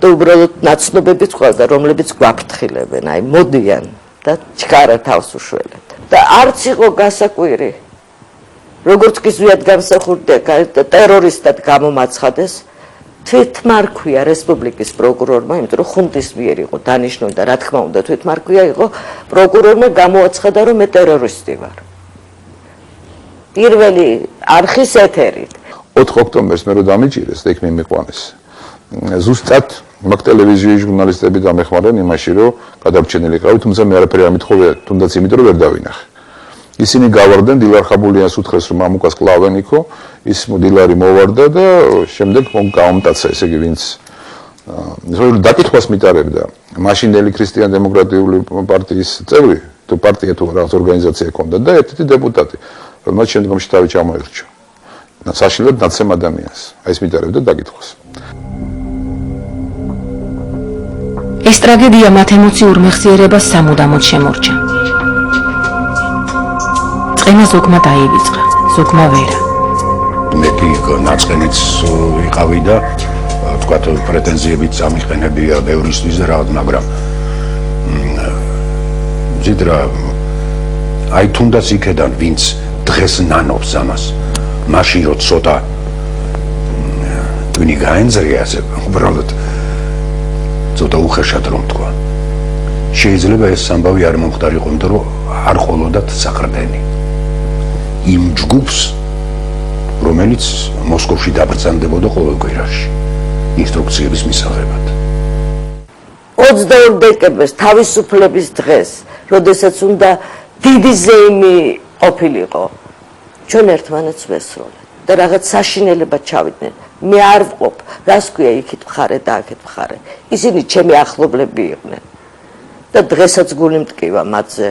და უბრალოდ ნაცნობებიც ყავდა რომლებიც გვაფრთხილებენ აი მოდიან და ჩქარა თავს უშველეთ და არც იყო გასაკვირი როგორც კი ზვიად გამსახურდია ტერორისტად გამომაცხადეს თვითმარქვია რესპუბლიკის პროკურორმა, იმიტომ რომ ხუნტის მიერ იყო დანიშნული და რა თქმა უნდა თვითმარქვია იყო პროკურორმა გამოაცხადა რომ მე ტერორისტი ვარ. პირველი არხის ეთერით. 4 ოქტომბერს მე რო დამიჭირეს და იქ მიმიყვანეს. ზუსტად მაგ ტელევიზიის ჟურნალისტები დამეხმარნენ იმაში რომ გადარჩენილი ყავი, თუმცა მე არაფერი არ მithხოვე, თუნდაც იმიტომ რომ ვერ დავინახე. ისინი გავარდნენ დილარ ხაბულიას უთხრეს რომ მამუკას კლავენ იქო, ის დილარი მოვარდა და შემდეგ გაომტაცა ესე იგი ვინც დაკითხვას მიტარებდა მაშინდელი ქრისტიან-დემოკრატიული პარტიის წევრი, თუ პარტია თუ რაღაც ორგანიზაცია ჰქონდა და ერთ-ერთი დეპუტატი, რომელმაც შემდგომში თავი ჩამოერჩა. საშინელად ნაცემ ადამიანს. აი ეს მიტარებდა დაკითხვას. ეს ტრაგედია მათ ემოციურ მეხსიერებას სამუდამოდ შემორჩა. წენა ზოგმა დაივიწყა, ზოგმა ვერა. მე კი ნაწყენიც ვიყავი და თქვათ პრეტენზიებიც ამიყენებია ბევრისთვის და რაღაც, მაგრამ ზიდრა აი თუნდაც იქედან ვინც დღეს ნანობს ამას, მაშინ რო ცოტა ტვინი გაენძრია ასე უბრალოდ ცოტა უხეშად რომ თქვა. შეიძლება ეს ამბავი არ მომხდარიყო, იმიტომ რომ არ ყოლოდათ საყრდენი. იმ ჯგუფს, რომელიც მოსკოვში დაბრძანდებოდა ყოველ კვირაში ინსტრუქციების მისაღებად. 22 დეკემბერს თავისუფლების დღეს, როდესაც უნდა დიდი ზეიმი ყოფილიყო, ჩვენ ერთმანეთს ვესროლეთ და რაღაც საშინელებად ჩავიდნენ. მე არ ვყოფ, რას ქვია იქით მხარე და აქეთ მხარე. ისინი ჩემი ახლობლები იყვნენ. და დღესაც გული მტკივა მათზე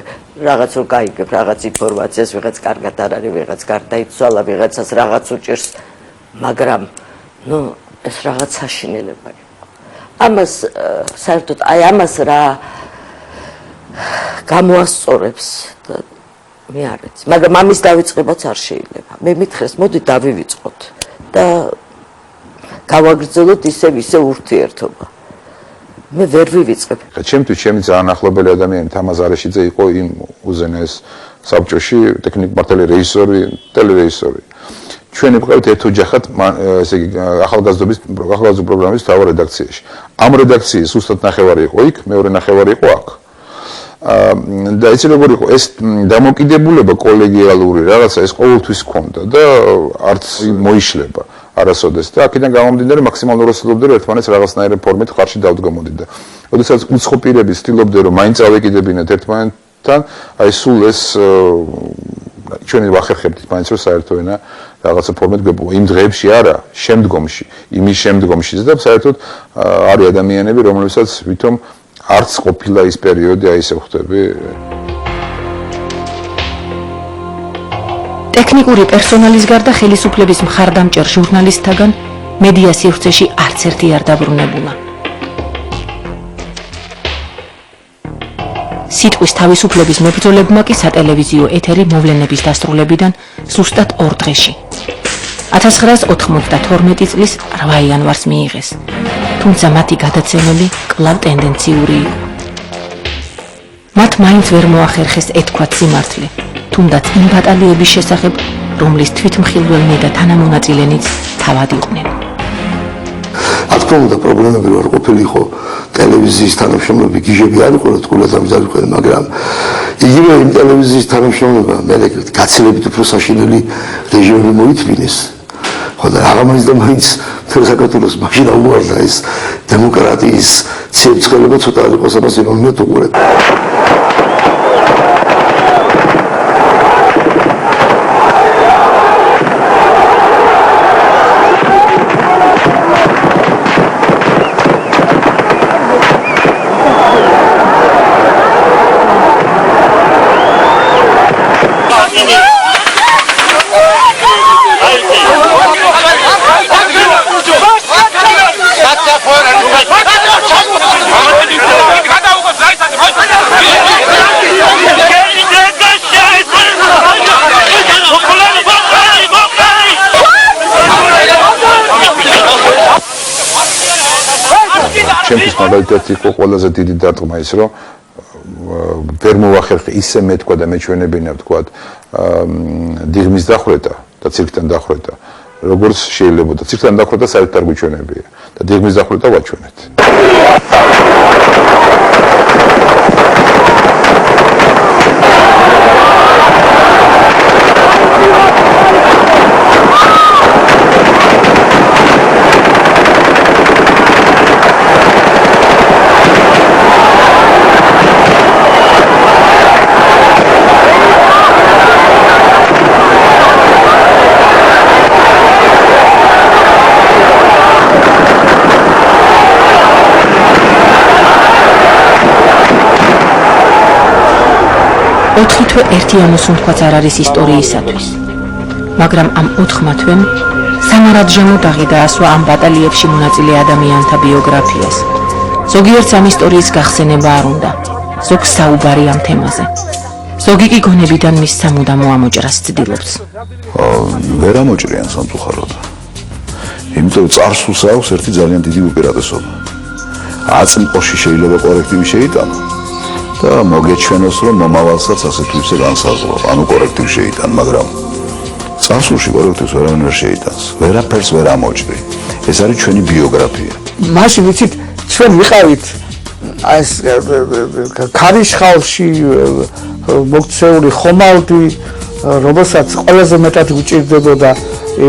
რაღაც რომ გაიგებ რაღაც ინფორმაციას, ვიღაც კარგად არ არის, ვიღაც გარდაიცვალა, ვიღაცას რაღაც უჭირს, მაგრამ ნუ ეს რაღაც საშინელება იყო. ამას საერთოდ აი ამას რა გამოასწორებს და მე არ ვიცი, მაგრამ ამის დავიწყებაც არ შეიძლება. მე მითხრეს, მოდი დავივიწყოთ და გავაგრძელოთ ისე ურთიერთობა. მე ვერ ვივიწყებ. ჩემთვის ჩემი ძალიან ახლობელი ადამიანი თამაზ არეშიძე იყო იმ უზენაეს საბჭოში ტექნიკ-მართალი რეჟისორი, ტელერეჟისორი. ჩვენ ვიყავით ერთ ოჯახად, ესე იგი ახალგაზრდობის პროგრამის მთავარ რედაქციაში. ამ რედაქციის უბრალოდ ნახევარი იყო იქ, მეორე ნახევარი იყო აქ. და იცი როგორ იყო ეს დამოკიდებულება კოლეგიალური რაღაცა ეს ყოველთვის ჰქონდა და არც მოიშლება არასოდეს და აქედან გამომდინარე მაქსიმალურად ცდილობდი რომ ერთმანეთს რაღაცნაირი ფორმით ხარში დავდგომოდით და როდესაც უცხო პირები ცდილობდნენ რომ მაინც ავეკიდებინათ ერთმანეთთან აი სულ ეს ჩვენი ვახერხებთ მაინც რომ საერთო ენა რაღაცა ფორმით გვეპოვა იმ დღეებში არა შემდგომში იმის შემდგომში და საერთოდ არის ადამიანები რომლებსაც ვითომ არც ყოფილა ის პერიოდი აი ესე ხვდები ტექნიკური პერსონალის გარდა ხელისუფლების მხარდამჭერ ჟურნალისტთაგან მედია სივრცეში არც ერთი არ დაბრუნებულა. სიტყვის თავისუფლების მებრძოლებმა კი სატელევიზიო ეთერი მოვლენების დასრულებიდან ზუსტად 2 დღეში 1992 წლის 8 იანვარს მიიღეს. თუმცა მათი გადაცემები კვლავ ტენდენციური იყო. მათ მაინც ვერ მოახერხეს ეთქვათ სიმართლე. თუნდაც იმ ბატალიების შესახებ, რომლის თვითმხილველნი და თანამონაწილენიც თავად იყვნენ. რა თქმა უნდა, პრობლემები არ ყოფილიყო ტელევიზიის თანამშრომლები, გიჟები არ იყვნენ, თქულათამის არ იყვნენ, მაგრამ იგივე იმ ტელევიზიის თანამშრომლებმა მე გაცილებით უფრო საშინელი რეჟიმები მოითმინეს. ხო და აღმოჩნდა და მაინც მთელ საქართველოს მაშინ აუვარდა ეს დემოკრატიის ციებ-ცხელება ცოტა არ იყო სამას იმომეთ უყურეთ. ჩემთვის მაგალითად იყო ყველაზე დიდი დარტყმა ის რომ ვერ მოვახერხე ისე მეთქვა და მეჩვენებინა ვთქვათ დიღმის დახვრეტა და ცირკთან დახვრეტა როგორც შეიძლება და ცირკთან დახვრეტა საერთოდ არ გვიჩვენებია და დიღმის დახვრეტა ვაჩვენეთ ოთხი თვე ერთი ამოსუნთქვაც არ არის ისტორიისათვის. მაგრამ ამ 4 თვემ სამარადჟემო დაღი დაასვა ამ ბატალიებში მონაწილე ადამიანთა ბიოგრაფიას. ზოგიერთს ამ ისტორიის გახსენება არ უნდა, ზოგს საუბარი ამ თემაზე. ზოგი კი გონებიდან მის სამუდამო ამოჭრას ცდილობს. ვერ ამოჭრიან სამწუხაროდ. იმიტომ წარსულს აქვს ერთი ძალიან დიდი უპირატესობა. აწმყოში შეიძლება კორექტივი შეიტანო. და მოგეჩვენოს რომ მომავალსაც ასე თუ ისე განსაზღვრა, ანუ კორექტივ შეიტან, მაგრამ წარსულში კორექტივს ვერავინ ვერ შეიტანს, ვერაფერს ვერ ამოჭრი. ეს არის ჩვენი ბიოგრაფია. მაშინ ვიცით, ჩვენ ვიყავით ეს ქარიშხალში მოქცეული ხომალდი, რომელსაც ყველაზე მეტად უჭირდებოდა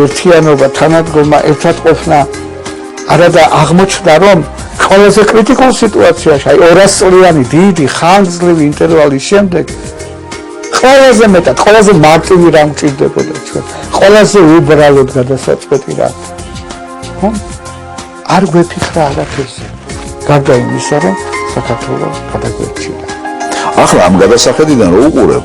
ერთიანობა, თანადგომა, ერთად ყოფნა. არადა აღმოჩნდა რომ ყველაზე კრიტიკულ სიტუაციაში, აი 200 წლიანი დიდი ხანგრძლივი ინტერვალის შემდეგ ყველაზე მეტად, ყველაზე მარტივი რამ ჭირდებოდა ჩვენ. ყველაზე უბრალოდ გადასაწყვეტი რა. ხო? არ გვეფიქრა არაფერზე. გარდა იმისა, რომ საქართველო გადაგვერჩინა. ახლა ამ გადასახედიდან რო უყურებ,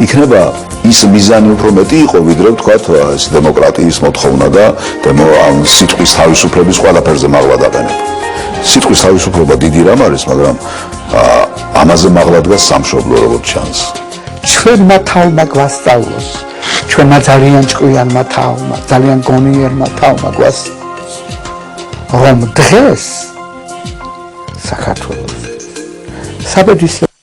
იქნება ის მიზანი უფრო მეტი იყო, ვიდრე ვთქვათ, ეს დემოკრატიის მოთხოვნა და სიტყვის თავისუფლების ყველაფერზე მაღლა დაყენება. სიტყვის თავისუფლება დიდი რამ არის, მაგრამ ამაზე მაღლა დგას სამშობლო, როგორც ჩანს. ჩვენმა თავმა გვასწავლოს, ჩვენმა ძალიან ჭკვიანმა თავმა, ძალიან გონიერმა თავმა რომ დღეს საქართველოს საბედისო